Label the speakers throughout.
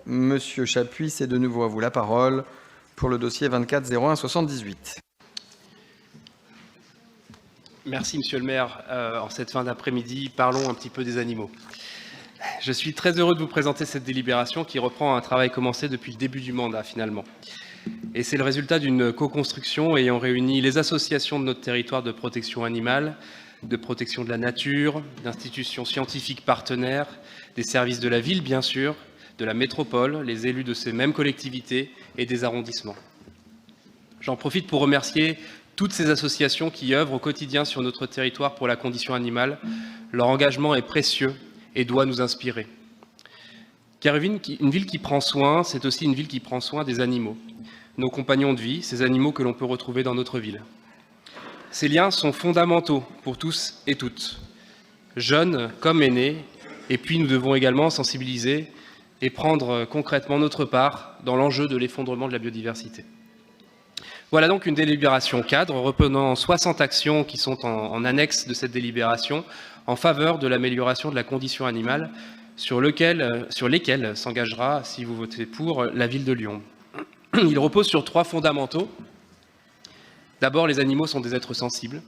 Speaker 1: Monsieur Chapuis, c'est de nouveau à vous la parole pour le dossier 24 01 78.
Speaker 2: Merci, Monsieur le maire. En cette fin d'après-midi, parlons un petit peu des animaux. Je suis très heureux de vous présenter cette délibération qui reprend un travail commencé depuis le début du mandat, finalement. Et c'est le résultat d'une co-construction ayant réuni les associations de notre territoire de protection animale, de protection de la nature, d'institutions scientifiques partenaires, des services de la ville, bien sûr, de la métropole, les élus de ces mêmes collectivités et des arrondissements. J'en profite pour remercier toutes ces associations qui œuvrent au quotidien sur notre territoire pour la condition animale. Leur engagement est précieux et doit nous inspirer. Car une ville qui prend soin, c'est aussi une ville qui prend soin des animaux, nos compagnons de vie, ces animaux que l'on peut retrouver dans notre ville. Ces liens sont fondamentaux pour tous et toutes, jeunes comme aînés, et puis nous devons également sensibiliser et prendre concrètement notre part dans l'enjeu de l'effondrement de la biodiversité. Voilà donc une délibération cadre reprenant 60 actions qui sont en annexe de cette délibération en faveur de l'amélioration de la condition animale sur lesquelles s'engagera, si vous votez pour, la ville de Lyon. Il repose sur 3 fondamentaux. D'abord, les animaux sont des êtres sensibles.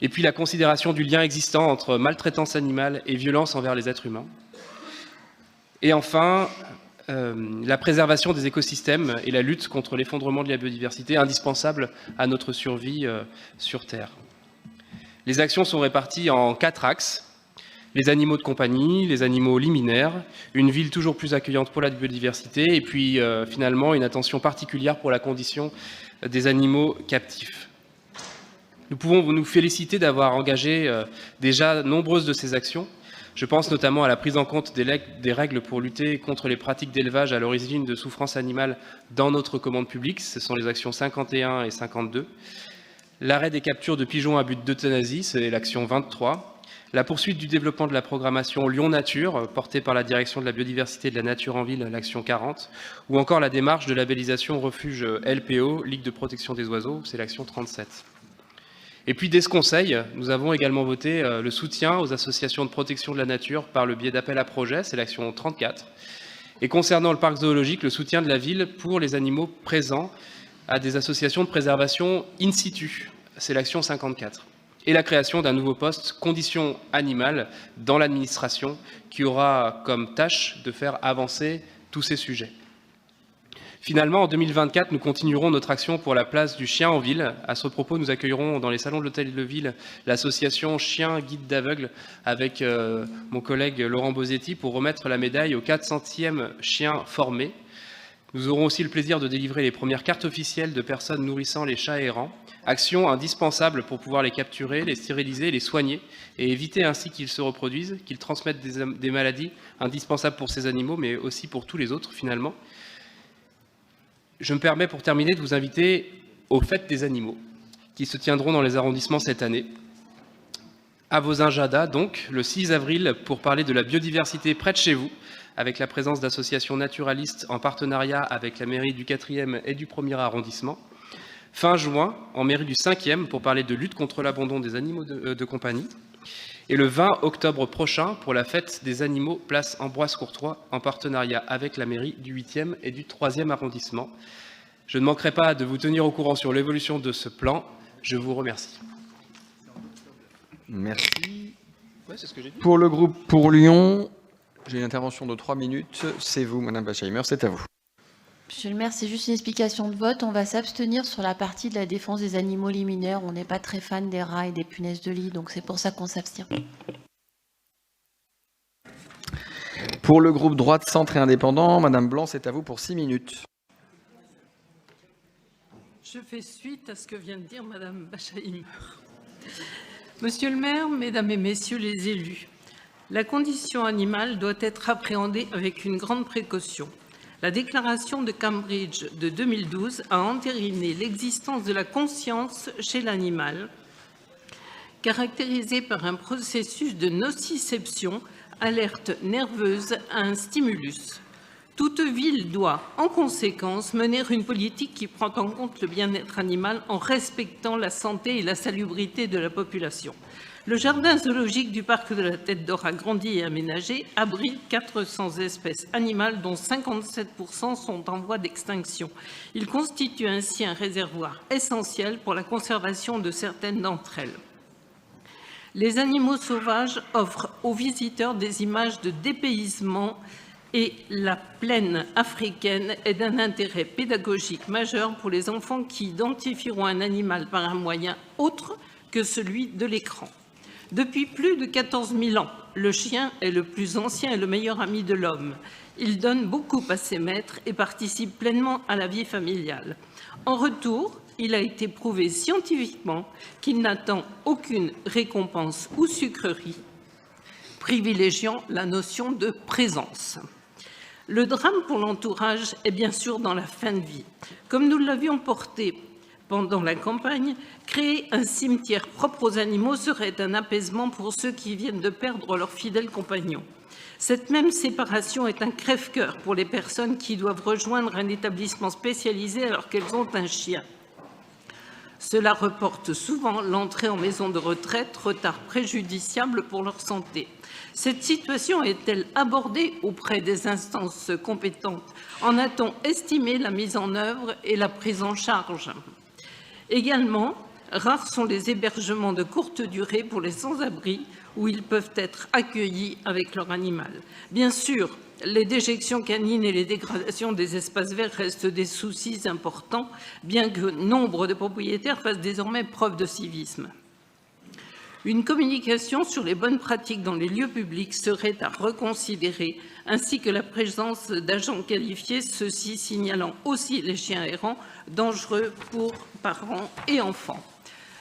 Speaker 2: Et puis la considération du lien existant entre maltraitance animale et violence envers les êtres humains. Et enfin, la préservation des écosystèmes et la lutte contre l'effondrement de la biodiversité, indispensable à notre survie sur Terre. Les actions sont réparties en 4 axes. Les animaux de compagnie, les animaux liminaires, une ville toujours plus accueillante pour la biodiversité et puis finalement une attention particulière pour la condition des animaux captifs. Nous pouvons nous féliciter d'avoir engagé déjà nombreuses de ces actions. Je pense notamment à la prise en compte des règles pour lutter contre les pratiques d'élevage à l'origine de souffrances animales dans notre commande publique. Ce sont les actions 51 et 52. L'arrêt des captures de pigeons à but d'euthanasie, c'est l'action 23. La poursuite du développement de la programmation Lyon Nature, portée par la Direction de la biodiversité et de la nature en ville, l'action 40. Ou encore la démarche de labellisation refuge LPO, Ligue de protection des oiseaux, c'est l'action 37. Et puis, dès ce Conseil, nous avons également voté le soutien aux associations de protection de la nature par le biais d'appels à projets, c'est l'action 34. Et concernant le parc zoologique, le soutien de la ville pour les animaux présents à des associations de préservation in situ, c'est l'action 54. Et la création d'un nouveau poste conditions animales dans l'administration qui aura comme tâche de faire avancer tous ces sujets. Finalement, en 2024, nous continuerons notre action pour la place du chien en ville. À ce propos, nous accueillerons dans les salons de l'hôtel de ville l'association Chien Guide d'Aveugles avec mon collègue Laurent Bosetti pour remettre la médaille au 400e chien formé. Nous aurons aussi le plaisir de délivrer les premières cartes officielles de personnes nourrissant les chats errants. Action indispensable pour pouvoir les capturer, les stériliser, les soigner et éviter ainsi qu'ils se reproduisent, qu'ils transmettent des maladies indispensables pour ces animaux, mais aussi pour tous les autres finalement. Je me permets pour terminer de vous inviter aux fêtes des animaux qui se tiendront dans les arrondissements cette année. À vos agendas donc, le 6 avril pour parler de la biodiversité près de chez vous, avec la présence d'associations naturalistes en partenariat avec la mairie du 4e et du 1er arrondissement. Fin juin, en mairie du 5e, pour parler de lutte contre l'abandon des animaux de compagnie. Et le 20 octobre prochain, pour la fête des animaux, place Ambroise-Courtois, en partenariat avec la mairie du 8e et du 3e arrondissement. Je ne manquerai pas de vous tenir au courant sur l'évolution de ce plan. Je vous remercie.
Speaker 1: Merci.
Speaker 2: Ouais, c'est ce que j'ai dit.
Speaker 1: Pour le groupe Pour Lyon, j'ai une intervention de 3 minutes. C'est vous, Madame Bachheimer, c'est à vous.
Speaker 3: Monsieur le maire, c'est juste une explication de vote. On va s'abstenir sur la partie de la défense des animaux liminaires. On n'est pas très fan des rats et des punaises de lit, donc c'est pour ça qu'on s'abstient.
Speaker 1: Pour le groupe Droite, Centre et Indépendant, Madame Blanc, c'est à vous pour 6 minutes.
Speaker 4: Je fais suite à ce que vient de dire Madame Bachheimer. Monsieur le maire, mesdames et messieurs les élus, la condition animale doit être appréhendée avec une grande précaution. La déclaration de Cambridge de 2012 a entériné l'existence de la conscience chez l'animal, caractérisée par un processus de nociception, alerte nerveuse à un stimulus. Toute ville doit, en conséquence, mener une politique qui prend en compte le bien-être animal en respectant la santé et la salubrité de la population. Le jardin zoologique du parc de la Tête d'Or agrandi et aménagé abrite 400 espèces animales dont 57% sont en voie d'extinction. Il constitue ainsi un réservoir essentiel pour la conservation de certaines d'entre elles. Les animaux sauvages offrent aux visiteurs des images de dépaysement et la plaine africaine est d'un intérêt pédagogique majeur pour les enfants qui identifieront un animal par un moyen autre que celui de l'écran. Depuis plus de 14 000 ans, le chien est le plus ancien et le meilleur ami de l'homme. Il donne beaucoup à ses maîtres et participe pleinement à la vie familiale. En retour, il a été prouvé scientifiquement qu'il n'attend aucune récompense ou sucrerie, privilégiant la notion de présence. Le drame pour l'entourage est bien sûr dans la fin de vie. Comme nous l'avions porté pendant la campagne, créer un cimetière propre aux animaux serait un apaisement pour ceux qui viennent de perdre leurs fidèles compagnons. Cette même séparation est un crève-cœur pour les personnes qui doivent rejoindre un établissement spécialisé alors qu'elles ont un chien. Cela reporte souvent l'entrée en maison de retraite, retard préjudiciable pour leur santé. Cette situation est-elle abordée auprès des instances compétentes? En a-t-on estimé la mise en œuvre et la prise en charge? Également, rares sont les hébergements de courte durée pour les sans-abri où ils peuvent être accueillis avec leur animal. Bien sûr, les déjections canines et les dégradations des espaces verts restent des soucis importants, bien que nombre de propriétaires fassent désormais preuve de civisme. Une communication sur les bonnes pratiques dans les lieux publics serait à reconsidérer, ainsi que la présence d'agents qualifiés, ceux-ci signalant aussi les chiens errants dangereux pour parents et enfants.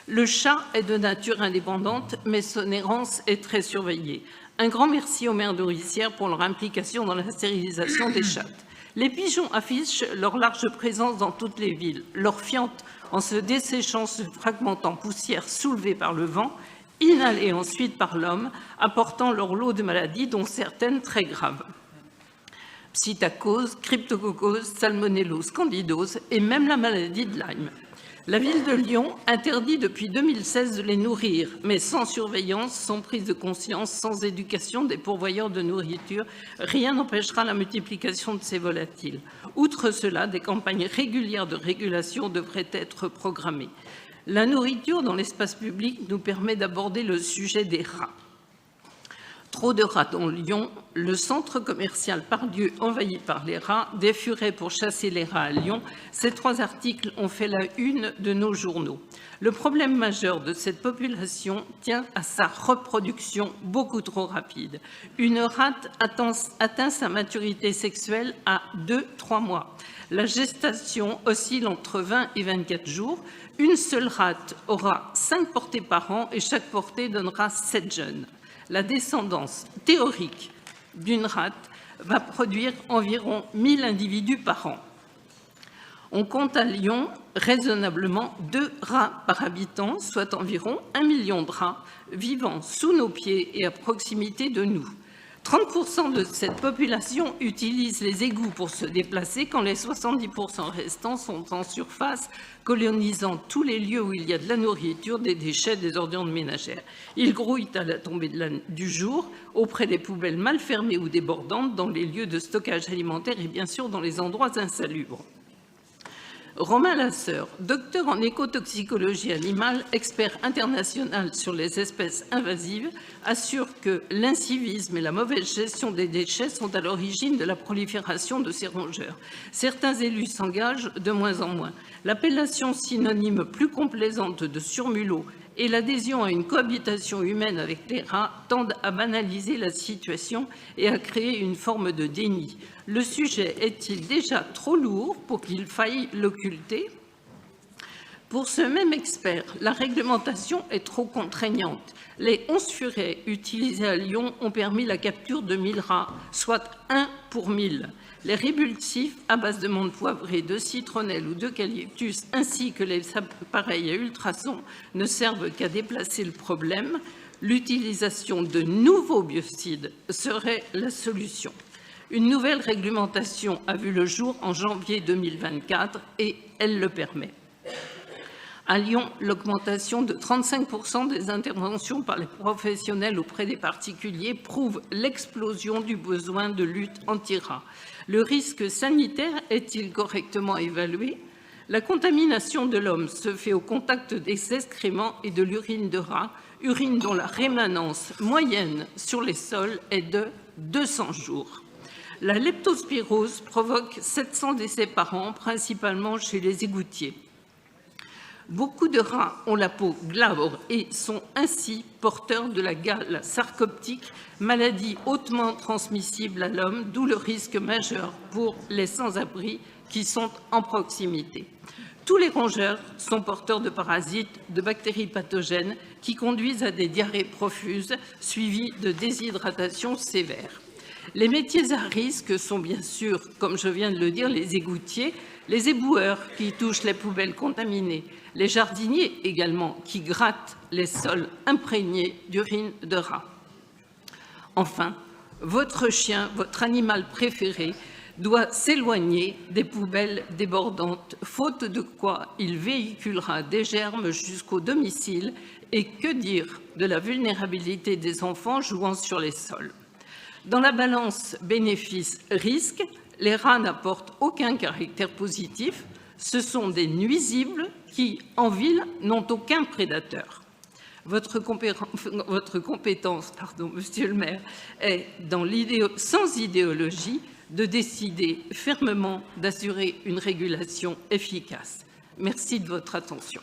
Speaker 4: Le chat est de nature indépendante, mais son errance est très surveillée. Un grand merci aux maires nourricières pour leur implication dans la stérilisation des chattes. Les pigeons affichent leur large présence dans toutes les villes. Leur fiente, en se desséchant, se fragmentent en poussière soulevée par le vent, inhalée ensuite par l'homme, apportant leur lot de maladies, dont certaines très graves. Psittacose, cryptococcose, salmonellose, candidose et même la maladie de Lyme. La ville de Lyon interdit depuis 2016 de les nourrir, mais sans surveillance, sans prise de conscience, sans éducation des pourvoyeurs de nourriture, rien n'empêchera la multiplication de ces volatiles. Outre cela, des campagnes régulières de régulation devraient être programmées. La nourriture dans l'espace public nous permet d'aborder le sujet des rats. Trop de rats dans Lyon, le centre commercial Pardieu envahi par les rats, des furets pour chasser les rats à Lyon. Ces 3 articles ont fait la une de nos journaux. Le problème majeur de cette population tient à sa reproduction beaucoup trop rapide. Une rate atteint sa maturité sexuelle à 2-3 mois. La gestation oscille entre 20 et 24 jours. Une seule rate aura 5 portées par an et chaque portée donnera 7 jeunes. La descendance théorique d'une rate va produire environ 1000 individus par an. On compte à Lyon raisonnablement 2 rats par habitant, soit environ 1 million de rats vivant sous nos pieds et à proximité de nous. 30% de cette population utilise les égouts pour se déplacer quand les 70% restants sont en surface, colonisant tous les lieux où il y a de la nourriture, des déchets, des ordures ménagères. Ils grouillent à la tombée du jour, auprès des poubelles mal fermées ou débordantes, dans les lieux de stockage alimentaire et bien sûr dans les endroits insalubres. Romain Lasseur, docteur en écotoxicologie animale, expert international sur les espèces invasives, assure que l'incivisme et la mauvaise gestion des déchets sont à l'origine de la prolifération de ces rongeurs. Certains élus s'engagent de moins en moins. L'appellation synonyme plus complaisante de surmulot et l'adhésion à une cohabitation humaine avec les rats tendent à banaliser la situation et à créer une forme de déni. Le sujet est-il déjà trop lourd pour qu'il faille l'occulter? Pour ce même expert, la réglementation est trop contraignante. Les 11 furets utilisés à Lyon ont permis la capture de 1000 rats, soit 1 pour 1000. Les répulsifs à base de menthe poivrée, de citronnelle ou d'eucalyptus, ainsi que les appareils à ultrasons, ne servent qu'à déplacer le problème. L'utilisation de nouveaux biocides serait la solution. Une nouvelle réglementation a vu le jour en janvier 2024 et elle le permet. À Lyon, l'augmentation de 35% des interventions par les professionnels auprès des particuliers prouve l'explosion du besoin de lutte anti-rats. Le risque sanitaire est-il correctement évalué? La contamination de l'homme se fait au contact des excréments et de l'urine de rat, urine dont la rémanence moyenne sur les sols est de 200 jours. La leptospirose provoque 700 décès par an, principalement chez les égoutiers. Beaucoup de rats ont la peau glabre et sont ainsi porteurs de la gale sarcoptique, maladie hautement transmissible à l'homme, d'où le risque majeur pour les sans-abri qui sont en proximité. Tous les rongeurs sont porteurs de parasites, de bactéries pathogènes qui conduisent à des diarrhées profuses suivies de déshydratation sévère. Les métiers à risque sont bien sûr, comme je viens de le dire, les égoutiers, les éboueurs qui touchent les poubelles contaminées, les jardiniers également qui grattent les sols imprégnés d'urine de rat. Enfin, votre chien, votre animal préféré, doit s'éloigner des poubelles débordantes, faute de quoi il véhiculera des germes jusqu'au domicile, et que dire de la vulnérabilité des enfants jouant sur les sols. Dans la balance bénéfice-risque, les rats n'apportent aucun caractère positif, ce sont des nuisibles qui, en ville, n'ont aucun prédateur. Votre compétence, monsieur le maire, est, sans idéologie, de décider fermement d'assurer une régulation efficace. Merci de votre attention.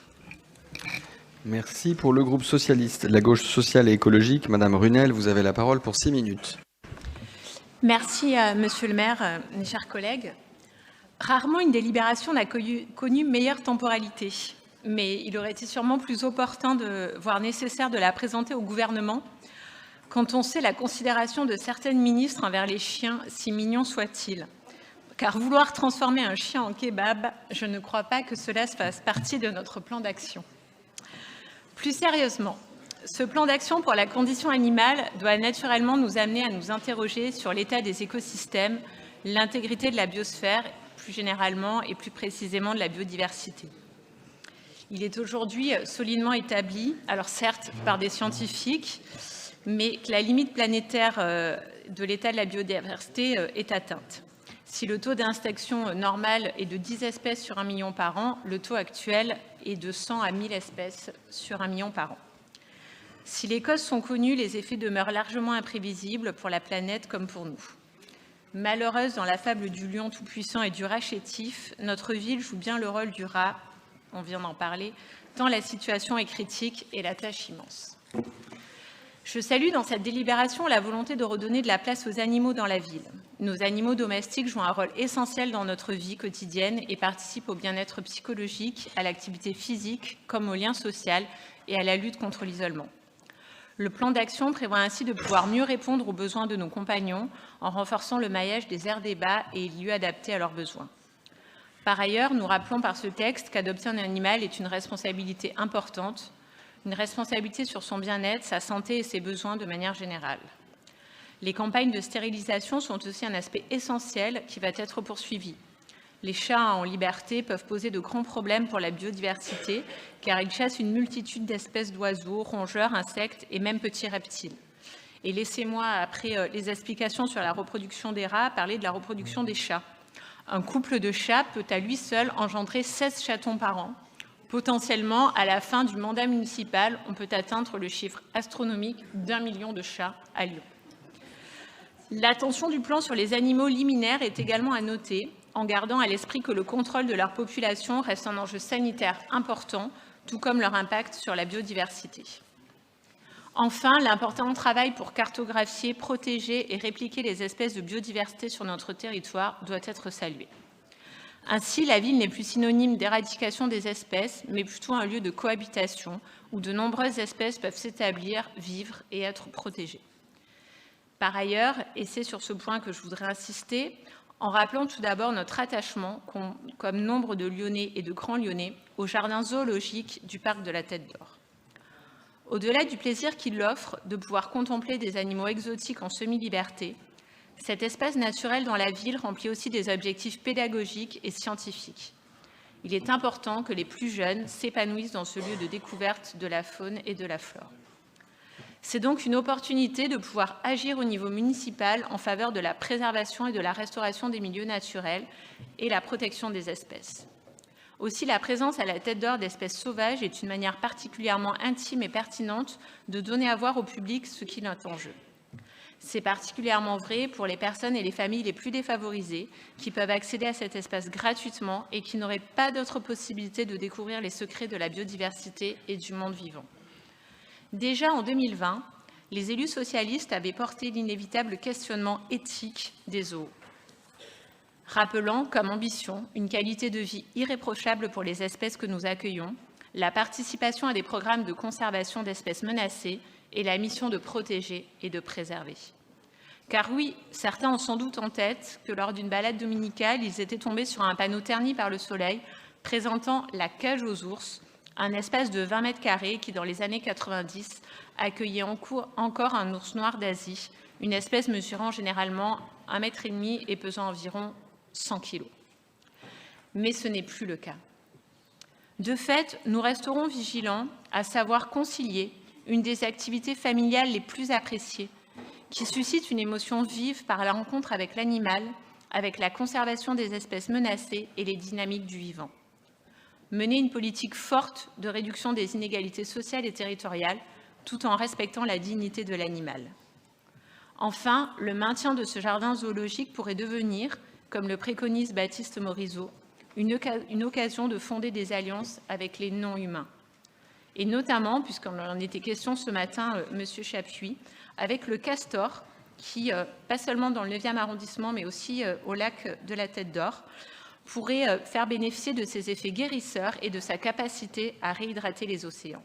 Speaker 1: Merci. Pour le groupe socialiste, la gauche sociale et écologique, Madame Runel, vous avez la parole pour 6 minutes.
Speaker 5: Merci, monsieur le maire, mes chers collègues. Rarement une délibération n'a connu meilleure temporalité, mais il aurait été sûrement plus opportun, voire nécessaire, de la présenter au gouvernement quand on sait la considération de certaines ministres envers les chiens, si mignons soient-ils. Car vouloir transformer un chien en kebab, je ne crois pas que cela fasse partie de notre plan d'action. Plus sérieusement, ce plan d'action pour la condition animale doit naturellement nous amener à nous interroger sur l'état des écosystèmes, l'intégrité de la biosphère, plus généralement et plus précisément de la biodiversité. Il est aujourd'hui solidement établi, alors certes par des scientifiques, mais que la limite planétaire de l'état de la biodiversité est atteinte. Si le taux d'extinction normal est de 10 espèces sur 1 million par an, le taux actuel est de 100 à 1000 espèces sur 1 million par an. Si les causes sont connues, les effets demeurent largement imprévisibles pour la planète comme pour nous. Malheureuse dans la fable du lion tout-puissant et du rat chétif, notre ville joue bien le rôle du rat, on vient d'en parler, tant la situation est critique et la tâche immense. Je salue dans cette délibération la volonté de redonner de la place aux animaux dans la ville. Nos animaux domestiques jouent un rôle essentiel dans notre vie quotidienne et participent au bien-être psychologique, à l'activité physique comme au lien social et à la lutte contre l'isolement. Le plan d'action prévoit ainsi de pouvoir mieux répondre aux besoins de nos compagnons en renforçant le maillage des aires débat et lieux adaptés à leurs besoins. Par ailleurs, nous rappelons par ce texte qu'adopter un animal est une responsabilité importante, une responsabilité sur son bien-être, sa santé et ses besoins de manière générale. Les campagnes de stérilisation sont aussi un aspect essentiel qui va être poursuivi. Les chats en liberté peuvent poser de grands problèmes pour la biodiversité car ils chassent une multitude d'espèces d'oiseaux, rongeurs, insectes et même petits reptiles. Et laissez-moi, après les explications sur la reproduction des rats, parler de la reproduction des chats. Un couple de chats peut à lui seul engendrer 16 chatons par an. Potentiellement, à la fin du mandat municipal, on peut atteindre le chiffre astronomique d'1 million de chats à Lyon. L'attention du plan sur les animaux liminaires est également à noter, en gardant à l'esprit que le contrôle de leur population reste un enjeu sanitaire important, tout comme leur impact sur la biodiversité. Enfin, l'important travail pour cartographier, protéger et répliquer les espèces de biodiversité sur notre territoire doit être salué. Ainsi, la ville n'est plus synonyme d'éradication des espèces, mais plutôt un lieu de cohabitation où de nombreuses espèces peuvent s'établir, vivre et être protégées. Par ailleurs, et c'est sur ce point que je voudrais insister, en rappelant tout d'abord notre attachement, comme nombre de Lyonnais et de Grands Lyonnais, au jardin zoologique du parc de la Tête d'Or. Au-delà du plaisir qu'il offre de pouvoir contempler des animaux exotiques en semi-liberté, cet espace naturel dans la ville remplit aussi des objectifs pédagogiques et scientifiques. Il est important que les plus jeunes s'épanouissent dans ce lieu de découverte de la faune et de la flore. C'est donc une opportunité de pouvoir agir au niveau municipal en faveur de la préservation et de la restauration des milieux naturels et la protection des espèces. Aussi, la présence à la Tête d'Or d'espèces sauvages est une manière particulièrement intime et pertinente de donner à voir au public ce qu'il est en jeu. C'est particulièrement vrai pour les personnes et les familles les plus défavorisées qui peuvent accéder à cet espace gratuitement et qui n'auraient pas d'autre possibilité de découvrir les secrets de la biodiversité et du monde vivant. Déjà en 2020, les élus socialistes avaient porté l'inévitable questionnement éthique des zoos, rappelant comme ambition une qualité de vie irréprochable pour les espèces que nous accueillons, la participation à des programmes de conservation d'espèces menacées et la mission de protéger et de préserver. Car oui, certains ont sans doute en tête que lors d'une balade dominicale, ils étaient tombés sur un panneau terni par le soleil présentant la cage aux ours, un espace de 20 mètres carrés qui, dans les années 90, accueillait encore un ours noir d'Asie, une espèce mesurant généralement 1,5 mètre et pesant environ 100 kilos. Mais ce n'est plus le cas. De fait, nous resterons vigilants à savoir concilier une des activités familiales les plus appréciées, qui suscite une émotion vive par la rencontre avec l'animal, avec la conservation des espèces menacées et les dynamiques du vivant. Mener une politique forte de réduction des inégalités sociales et territoriales, tout en respectant la dignité de l'animal. Enfin, le maintien de ce jardin zoologique pourrait devenir, comme le préconise Baptiste Morisot, une occasion de fonder des alliances avec les non-humains. Et notamment, puisqu'on en était question ce matin, Monsieur Chapuis, avec le castor, qui, pas seulement dans le 9e arrondissement, mais aussi au lac de la Tête d'Or, pourrait faire bénéficier de ses effets guérisseurs et de sa capacité à réhydrater les océans.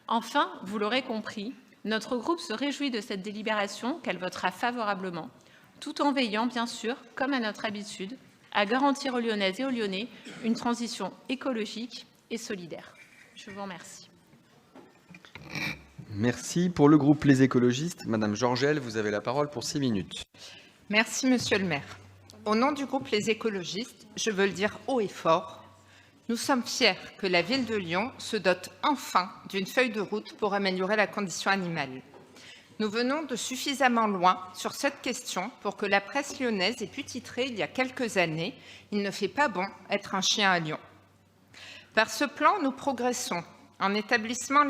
Speaker 5: Enfin, vous l'aurez compris, notre groupe se réjouit de cette délibération qu'elle votera favorablement, tout en veillant, bien sûr, comme à notre habitude, à garantir aux Lyonnaises et aux Lyonnais une transition écologique et solidaire. Je vous remercie.
Speaker 1: Merci. Pour le groupe Les Écologistes, Madame Georgel, vous avez la parole pour 6 minutes.
Speaker 6: Merci, Monsieur le maire. Au nom du groupe Les Écologistes, je veux le dire haut et fort, nous sommes fiers que la ville de Lyon se dote enfin d'une feuille de route pour améliorer la condition animale. Nous venons de suffisamment loin sur cette question pour que la presse lyonnaise ait pu titrer il y a quelques années « Il ne fait pas bon être un chien à Lyon ». Par ce plan, nous progressons en établissant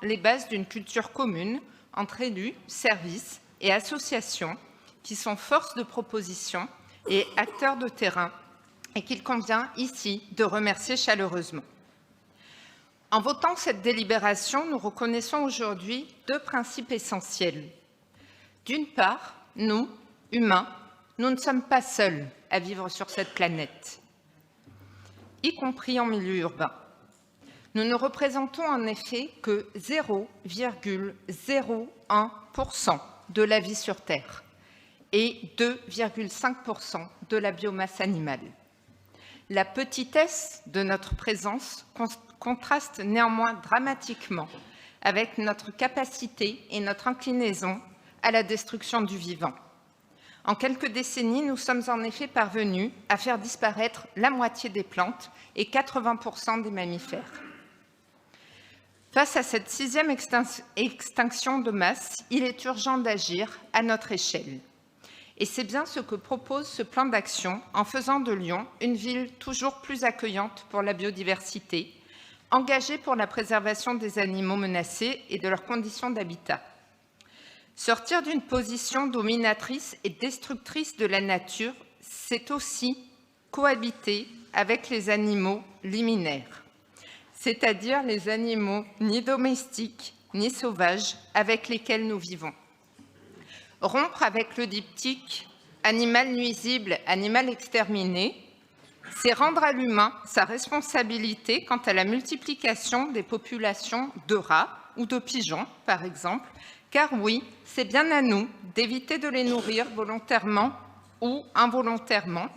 Speaker 6: les bases d'une culture commune entre élus, services et associations qui sont force de proposition et acteurs de terrain et qu'il convient ici de remercier chaleureusement. En votant cette délibération, nous reconnaissons aujourd'hui 2 principes essentiels. D'une part, nous, humains, nous ne sommes pas seuls à vivre sur cette planète, y compris en milieu urbain. Nous ne représentons en effet que 0,01% de la vie sur Terre et 2,5% de la biomasse animale. La petitesse de notre présence contraste néanmoins dramatiquement avec notre capacité et notre inclinaison à la destruction du vivant. En quelques décennies, nous sommes en effet parvenus à faire disparaître la moitié des plantes et 80% des mammifères. Face à cette 6e extinction de masse, il est urgent d'agir à notre échelle. Et c'est bien ce que propose ce plan d'action en faisant de Lyon une ville toujours plus accueillante pour la biodiversité, engagée pour la préservation des animaux menacés et de leurs conditions d'habitat. Sortir d'une position dominatrice et destructrice de la nature, c'est aussi cohabiter avec les animaux liminaires, c'est-à-dire les animaux ni domestiques ni sauvages avec lesquels nous vivons. Rompre avec le diptyque « animal nuisible, animal exterminé », c'est rendre à l'humain sa responsabilité quant à la multiplication des populations de rats ou de pigeons, par exemple, car oui, c'est bien à nous d'éviter de les nourrir volontairement ou involontairement,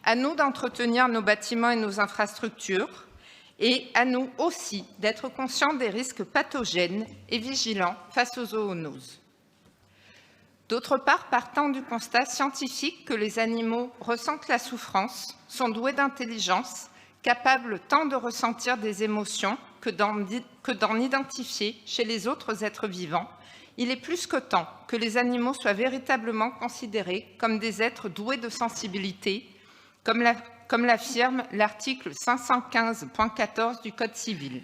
Speaker 6: à nous d'entretenir nos bâtiments et nos infrastructures, et à nous aussi d'être conscients des risques pathogènes et vigilants face aux zoonoses. D'autre part, partant du constat scientifique que les animaux ressentent la souffrance, sont doués d'intelligence, capables tant de ressentir des émotions que d'en identifier chez les autres êtres vivants, il est plus que temps que les animaux soient véritablement considérés comme des êtres doués de sensibilité, comme l'affirme l'article 515.14 du Code civil.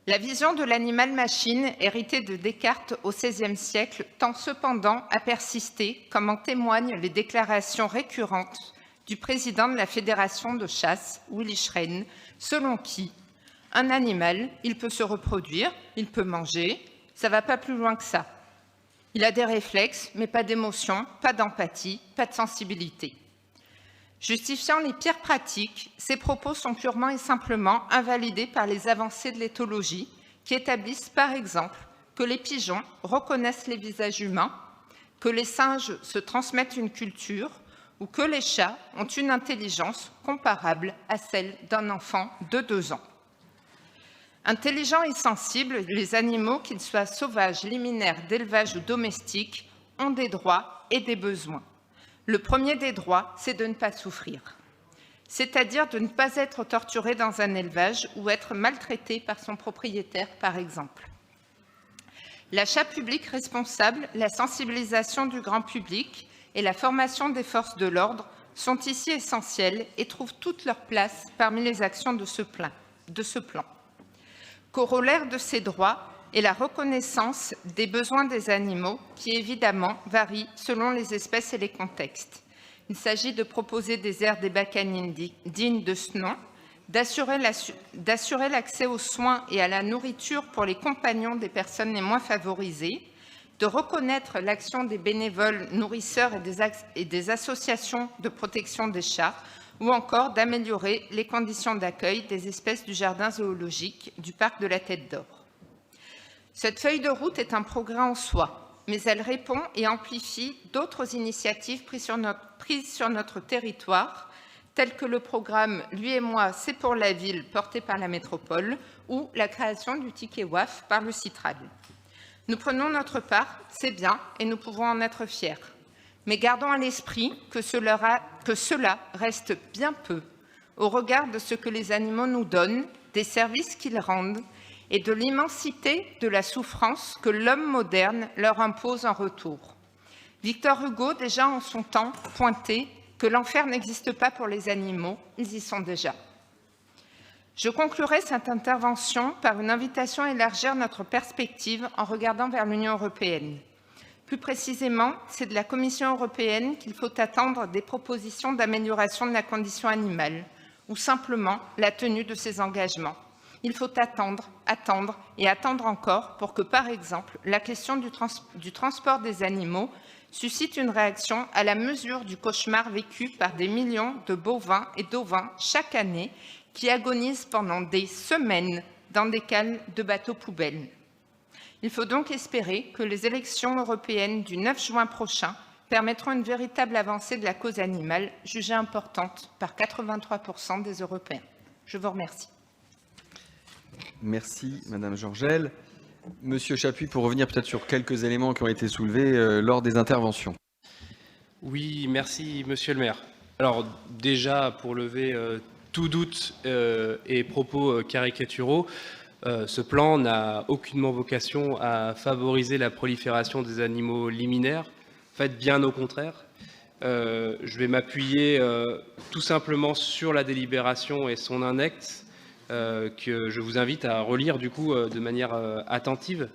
Speaker 6: La vision de l'animal-machine, héritée de Descartes au XVIe siècle, tend cependant à persister, comme en témoignent les déclarations récurrentes du président de la Fédération de chasse, Willy Schren, selon qui un animal, il peut se reproduire, il peut manger, ça ne va pas plus loin que ça. Il a des réflexes, mais pas d'émotion, pas d'empathie, pas de sensibilité. Justifiant les pires pratiques, ces propos sont purement et simplement invalidés par les avancées de l'éthologie qui établissent par exemple que les pigeons reconnaissent les visages humains, que les singes se transmettent une culture ou que les chats ont une intelligence comparable à celle d'un enfant de 2 ans. Intelligents et sensibles, les animaux, qu'ils soient sauvages, liminaires, d'élevage ou domestiques, ont des droits et des besoins. Le premier des droits, c'est de ne pas souffrir, c'est-à-dire de ne pas être torturé dans un élevage ou être maltraité par son propriétaire, par exemple. L'achat public responsable, la sensibilisation du grand public et la formation des forces de l'ordre sont ici essentielles et trouvent toute leur place parmi les actions de ce plan. Corollaire de ces droits est la reconnaissance des besoins des animaux qui, évidemment, varient selon les espèces et les contextes. Il s'agit de proposer des aires des bacanines dignes de ce nom, d'assurer l'accès aux soins et à la nourriture pour les compagnons des personnes les moins favorisées, de reconnaître l'action des bénévoles nourrisseurs et des associations de protection des chats, ou encore d'améliorer les conditions d'accueil des espèces du jardin zoologique du parc de la Tête d'Or. Cette feuille de route est un progrès en soi, mais elle répond et amplifie d'autres initiatives prises sur notre territoire, telles que le programme « Lui et moi, c'est pour la ville » porté par la métropole ou la création du ticket WAF par le Citral. Nous prenons notre part, c'est bien, et nous pouvons en être fiers. Mais gardons à l'esprit que cela reste bien peu au regard de ce que les animaux nous donnent, des services qu'ils rendent et de l'immensité de la souffrance que l'homme moderne leur impose en retour. Victor Hugo, déjà en son temps, pointait que l'enfer n'existe pas pour les animaux, ils y sont déjà. Je conclurai cette intervention par une invitation à élargir notre perspective en regardant vers l'Union européenne. Plus précisément, c'est de la Commission européenne qu'il faut attendre des propositions d'amélioration de la condition animale ou simplement la tenue de ses engagements. Il faut attendre et attendre encore pour que, par exemple, la question du transport des animaux suscite une réaction à la mesure du cauchemar vécu par des millions de bovins et d'ovins chaque année qui agonisent pendant des semaines dans des cales de bateaux poubelles. Il faut donc espérer que les élections européennes du 9 juin prochain permettront une véritable avancée de la cause animale, jugée importante par 83% des Européens. Je vous remercie.
Speaker 1: Merci, Madame Georgel. Monsieur Chapuis, pour revenir peut-être sur quelques éléments qui ont été soulevés lors des interventions.
Speaker 2: Oui, merci, Monsieur le maire. Alors, déjà, pour lever tout doute et propos caricaturaux, ce plan n'a aucunement vocation à favoriser la prolifération des animaux liminaires. En fait, bien au contraire. Je vais m'appuyer tout simplement sur la délibération et son index, que je vous invite à relire du coup de manière attentive.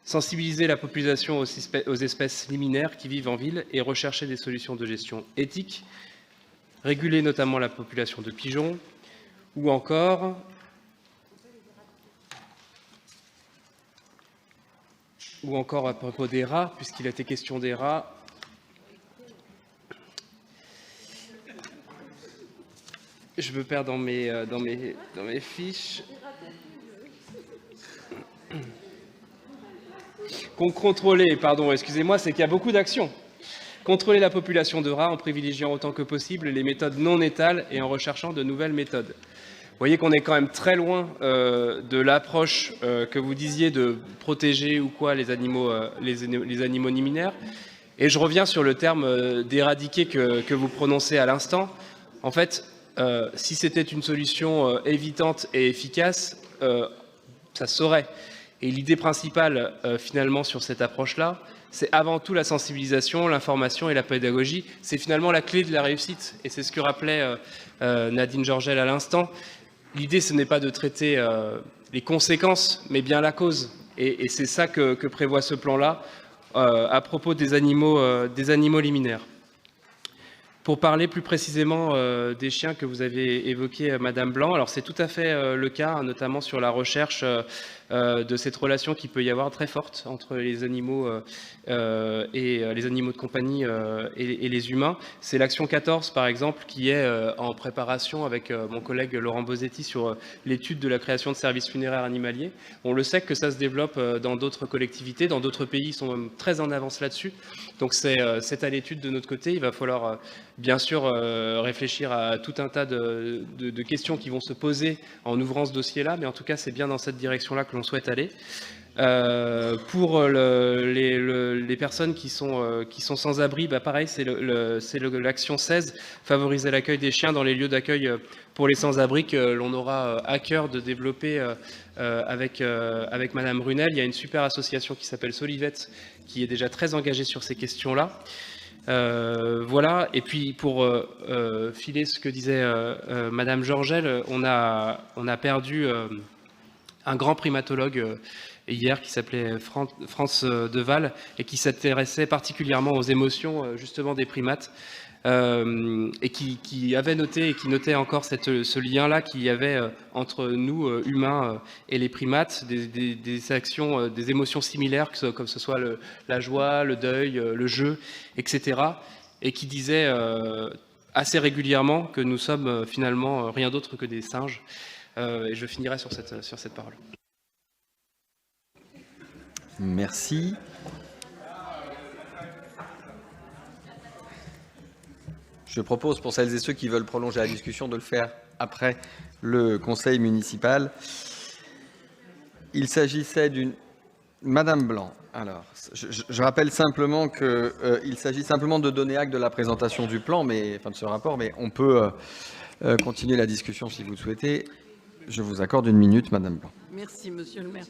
Speaker 2: Sensibiliser la population aux espèces liminaires qui vivent en ville et rechercher des solutions de gestion éthique, réguler notamment la population de pigeons, ou encore à propos des rats, puisqu'il a été question des rats. Je me perds dans mes fiches. Contrôler, pardon, excusez-moi, c'est qu'il y a beaucoup d'actions. Contrôler la population de rats en privilégiant autant que possible les méthodes non étales et en recherchant de nouvelles méthodes. voyez qu'on est quand même très loin de l'approche que vous disiez de protéger ou quoi les animaux liminaires. Et je reviens sur le terme d'éradiquer que vous prononcez à l'instant. En fait, si c'était une solution évitante et efficace, ça se saurait. Et l'idée principale, finalement, sur cette approche-là, c'est avant tout la sensibilisation, l'information et la pédagogie. C'est finalement la clé de la réussite. Et c'est ce que rappelait Nadine Georgel à l'instant. L'idée, ce n'est pas de traiter les conséquences, mais bien la cause. Et c'est ça que prévoit ce plan-là à propos des animaux liminaires. Pour parler plus précisément des chiens que vous avez évoqués, Madame Blanc, alors c'est tout à fait le cas, notamment sur la recherche de cette relation qui peut y avoir très forte entre les animaux et les animaux de compagnie et les humains. C'est l'action 14, par exemple, qui est en préparation avec mon collègue Laurent Bosetti sur l'étude de la création de services funéraires animaliers. On le sait que ça se développe dans d'autres collectivités, dans d'autres pays, ils sont même très en avance là-dessus. Donc c'est à l'étude de notre côté. Il va falloir bien sûr réfléchir à tout un tas de questions qui vont se poser en ouvrant ce dossier-là, mais en tout cas, c'est bien dans cette direction-là que l'on souhaite aller. Pour les personnes qui sont sans abri, pareil, c'est l'action 16, favoriser l'accueil des chiens dans les lieux d'accueil pour les sans-abri, que l'on aura à cœur de développer avec Madame Runel. Il y a une super association qui s'appelle Solivette, qui est déjà très engagée sur ces questions-là. Voilà, et puis pour filer ce que disait Madame Georgel, on a perdu un grand primatologue hier qui s'appelait France Deval et qui s'intéressait particulièrement aux émotions justement des primates et qui avait noté et qui notait encore ce lien-là qu'il y avait entre nous, humains, et les primates, des actions, des émotions similaires, comme ce soit la joie, le deuil, le jeu, etc. Et qui disait assez régulièrement que nous sommes finalement rien d'autre que des singes. Et je finirai sur cette parole.
Speaker 1: Merci. Je propose pour celles et ceux qui veulent prolonger la discussion de le faire après le conseil municipal. Il s'agissait d'une... Madame Blanc, alors, je rappelle simplement qu'il s'agit simplement de donner acte de la présentation du plan, de ce rapport, mais on peut continuer la discussion si vous le souhaitez. Je vous accorde 1 minute, Madame Blanc.
Speaker 4: Merci, Monsieur le maire.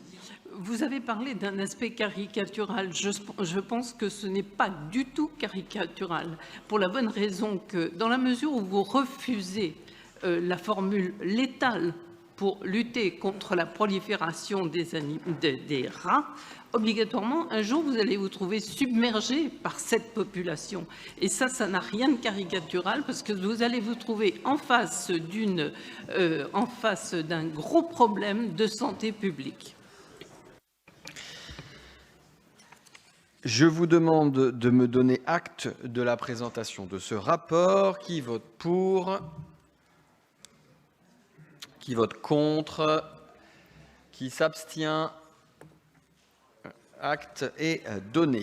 Speaker 4: Vous avez parlé d'un aspect caricatural. Je pense que ce n'est pas du tout caricatural, pour la bonne raison que, dans la mesure où vous refusez la formule létale pour lutter contre la prolifération des rats, obligatoirement, un jour, vous allez vous trouver submergé par cette population. Et ça n'a rien de caricatural, parce que vous allez vous trouver en face d'un gros problème de santé publique.
Speaker 1: Je vous demande de me donner acte de la présentation de ce rapport. Qui vote pour? Qui vote contre? Qui s'abstient? Acte est donné.